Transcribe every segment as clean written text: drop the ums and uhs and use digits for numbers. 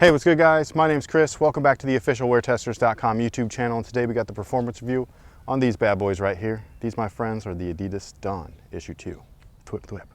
Hey, what's good guys? My name's Chris. Welcome back to the official WearTesters.com YouTube channel. And today we got the performance review on these bad boys right here. These, my friends, are the Adidas Dawn Issue 2. Twip, twip.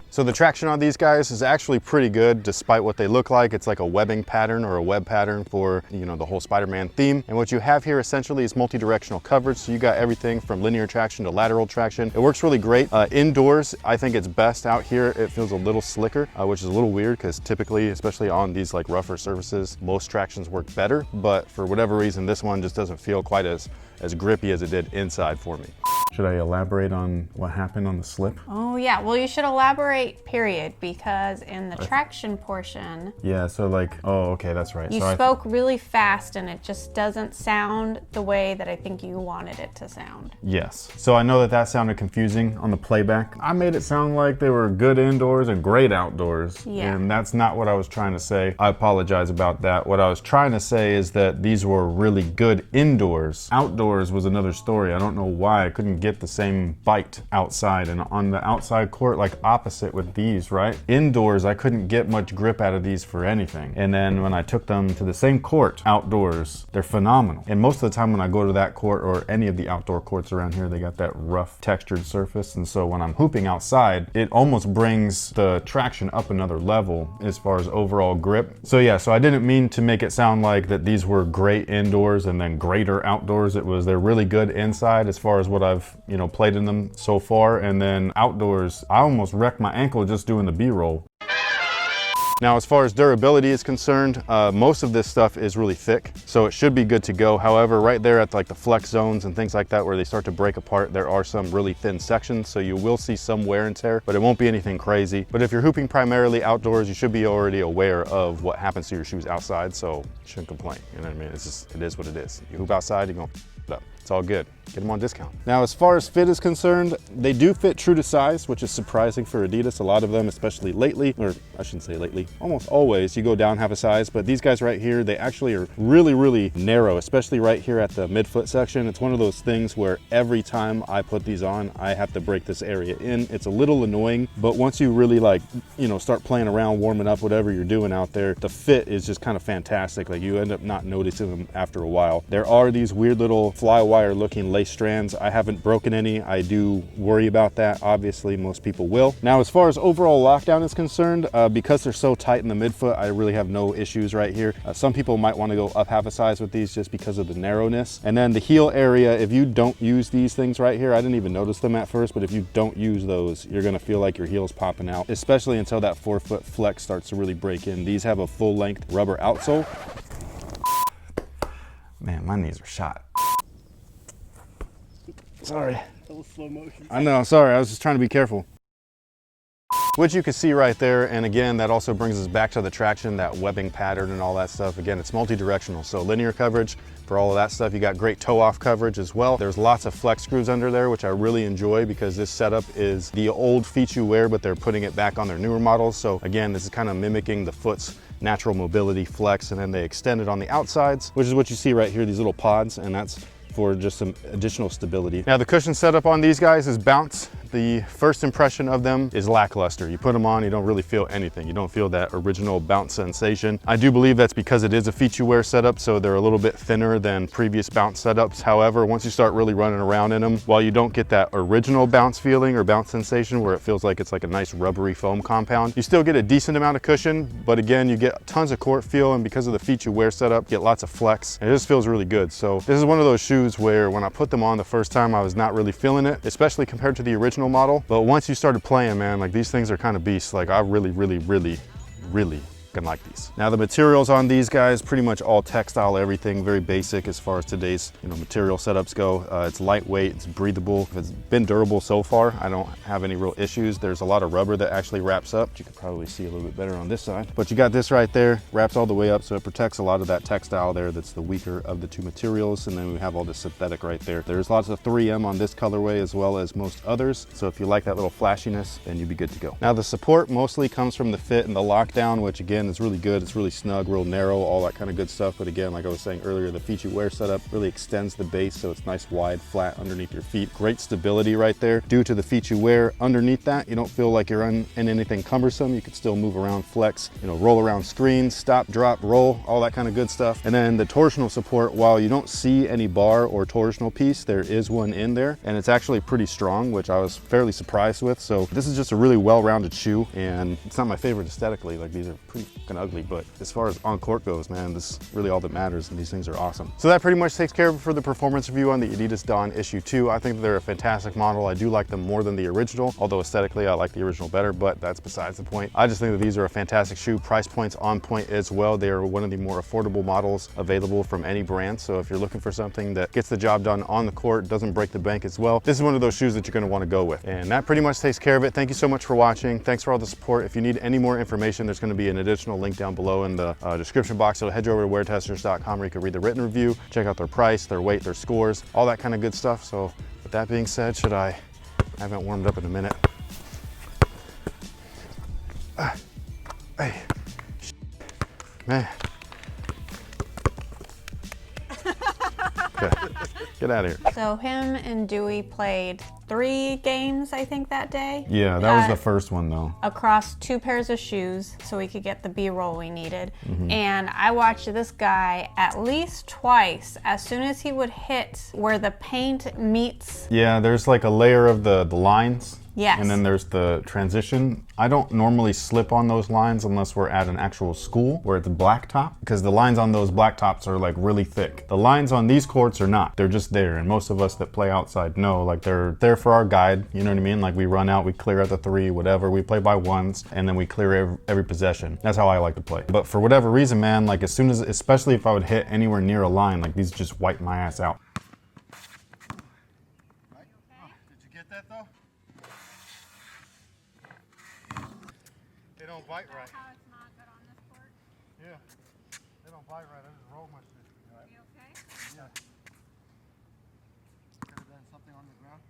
So the traction on these guys is actually pretty good despite what they look like. It's like a webbing pattern or a web pattern for, the whole Spider-Man theme. And what you have here essentially is multi-directional coverage. So you got everything from linear traction to lateral traction. It works really great. Indoors, I think it's best. Out here, it feels a little slicker, which is a little weird because typically, especially on these like rougher surfaces, most tractions work better. But for whatever reason, this one just doesn't feel quite as grippy as it did inside for me. Should I elaborate on what happened on the slip? Oh yeah, well you should elaborate, period, because in the traction portion... Yeah, so like, oh, okay, that's right. You spoke really fast and it just doesn't sound the way that I think you wanted it to sound. Yes, so I know that sounded confusing on the playback. I made it sound like they were good indoors and great outdoors, and that's not what I was trying to say. I apologize about that. What I was trying to say is that these were really good indoors. Outdoors was another story. I don't know why I couldn't get the same bite outside, and on the outside court, like opposite with these, right? Indoors, I couldn't get much grip out of these for anything. And then when I took them to the same court outdoors, they're phenomenal. And most of the time when I go to that court or any of the outdoor courts around here, they got that rough textured surface. And so when I'm hooping outside, it almost brings the traction up another level as far as overall grip. So yeah, so I didn't mean to make it sound like that these were great indoors and then greater outdoors. They're really good inside as far as what I've played in them so far, and then outdoors I almost wrecked my ankle just doing the B-roll. Now, as far as durability is concerned, most of this stuff is really thick, so it should be good to go. However, right there at like the flex zones and things like that where they start to break apart, there are some really thin sections, so you will see some wear and tear, but it won't be anything crazy. But if you're hooping primarily outdoors, you should be already aware of what happens to your shoes outside, so you shouldn't complain. You know what I mean? It is what it is. You hoop outside, you're gonna f up. It's all good. Get them on discount. Now, as far as fit is concerned, they do fit true to size, which is surprising for Adidas. A lot of them, especially lately, or I shouldn't say lately, almost always, you go down half a size, but these guys right here, they actually are really, really narrow, especially right here at the midfoot section. It's one of those things where every time I put these on, I have to break this area in. It's a little annoying, but once you really start playing around, warming up, whatever you're doing out there, the fit is just kind of fantastic. Like you end up not noticing them after a while. There are these weird little fly wire looking lace strands. I haven't broken any. I do worry about that. Obviously, most people will. Now, as far as overall lockdown is concerned, because they're so tight in the midfoot, I really have no issues right here. Some people might want to go up half a size with these just because of the narrowness. And then the heel area, if you don't use these things right here, I didn't even notice them at first, but if you don't use those, you're going to feel like your heel's popping out, especially until that forefoot flex starts to really break in. These have a full length rubber outsole. Man, my knees are shot. Sorry. That was slow motion. I know, sorry, I was just trying to be careful. Which you can see right there, and again, that also brings us back to the traction, that webbing pattern and all that stuff. Again, it's multi-directional, so linear coverage for all of that stuff. You got great toe-off coverage as well. There's lots of flex screws under there, which I really enjoy because this setup is the old feet you wear, but they're putting it back on their newer models. So again, this is kind of mimicking the foot's natural mobility flex, and then they extend it on the outsides, which is what you see right here, these little pods, and that's for just some additional stability. Now, the cushion setup on these guys is bounce. The first impression of them is lackluster. You put them on, you don't really feel anything. You don't feel that original bounce sensation. I do believe that's because it is a feet you wear setup, so they're a little bit thinner than previous bounce setups. However, once you start really running around in them, while you don't get that original bounce feeling or bounce sensation where it feels like it's like a nice rubbery foam compound, you still get a decent amount of cushion, but again, you get tons of court feel, and because of the feet you wear setup, you get lots of flex, and it just feels really good. So this is one of those shoes where when I put them on the first time, I was not really feeling it, especially compared to the original model. But once you started playing, man, like these things are kind of beasts. Like I really gonna like these. Now the materials on these guys, pretty much all textile, everything, very basic as far as today's material setups go. It's lightweight, it's breathable. It's been durable so far. I don't have any real issues. There's a lot of rubber that actually wraps up. You can probably see a little bit better on this side. But you got this right there, wraps all the way up, so it protects a lot of that textile there that's the weaker of the two materials. And then we have all this synthetic right there. There's lots of 3M on this colorway as well as most others. So if you like that little flashiness, then you'd be good to go. Now the support mostly comes from the fit and the lockdown, which again is really good. It's really snug, real narrow, all that kind of good stuff. But again, like I was saying earlier, the feet you wear setup really extends the base, so it's nice, wide, flat underneath your feet. Great stability right there. Due to the feet you wear underneath that, you don't feel like you're in anything cumbersome. You can still move around, flex, roll around screens, stop, drop, roll, all that kind of good stuff. And then the torsional support, while you don't see any bar or torsional piece, there is one in there, and it's actually pretty strong, which I was fairly surprised with. So this is just a really well-rounded shoe, and it's not my favorite aesthetically. Like, these are pretty fucking ugly, but as far as on court goes, man, this is really all that matters, and these things are awesome. So that pretty much takes care of it for the performance review on the Adidas Dawn issue 2. I think they're a fantastic model. I do like them more than the original, although aesthetically I like the original better, but that's besides the point. I just think that these are a fantastic shoe. Price point's on point as well. They are one of the more affordable models available from any brand. So if you're looking for something that gets the job done on the court, doesn't break the bank as well, this is one of those shoes that you're going to want to go with. And that pretty much takes care of it. Thank you so much for watching. Thanks for all the support. If you need any more information, there's going to be an additional link down below in the description box. So head over to WearTesters.com where you can read the written review, check out their price, their weight, their scores, all that kind of good stuff. So with that being said, I haven't warmed up in a minute. Hey, man. Okay, get out of here. So him and Dewey played 3 games, I think, that day. Yeah, that was the first one though. Across 2 pairs of shoes, so we could get the B-roll we needed. And I watched this guy at least twice. As soon as he would hit where the paint meets. Yeah, there's like a layer of the lines. Yes. And then there's the transition. I don't normally slip on those lines unless we're at an actual school where it's blacktop, because the lines on those blacktops are like really thick. The lines on these courts are not. They're just there. And most of us that play outside know, like, they're there for our guide. You know what I mean? Like, we run out, we clear at the 3, whatever. We play by ones, and then we clear every possession. That's how I like to play. But for whatever reason, man, like, as soon as, especially if I would hit anywhere near a line, like, these just wipe my ass out. Did you get that though? They don't bite right. That's how it's not good on this court. Yeah. They don't bite right. I just roll my shit. Are you okay? Yeah. Could have done something on the ground.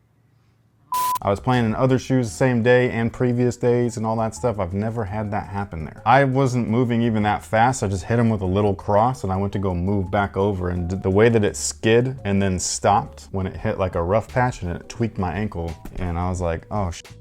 I was playing in other shoes the same day and previous days and all that stuff. I've never had that happen there. I wasn't moving even that fast. I just hit him with a little cross and I went to go move back over, and the way that it skid and then stopped when it hit like a rough patch and it tweaked my ankle, and I was like, oh shit.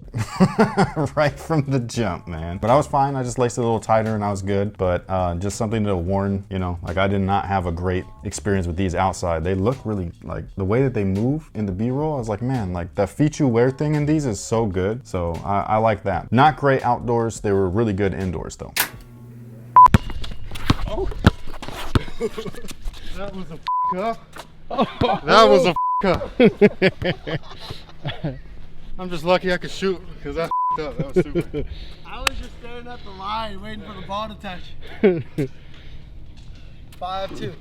Right from the jump, man. But I was fine. I just laced it a little tighter and I was good. But just something to warn, like, I did not have a great experience with these outside. They look really, like, the way that they move in the B-roll, I was like, man, like, the feet you wear thing in these is so good. So I like that. Not great outdoors. They were really good indoors though. Oh. That was a up. That was a up. I'm just lucky I could shoot, because that up. That was super. I was just staring at the line waiting for the ball to touch. 5-2.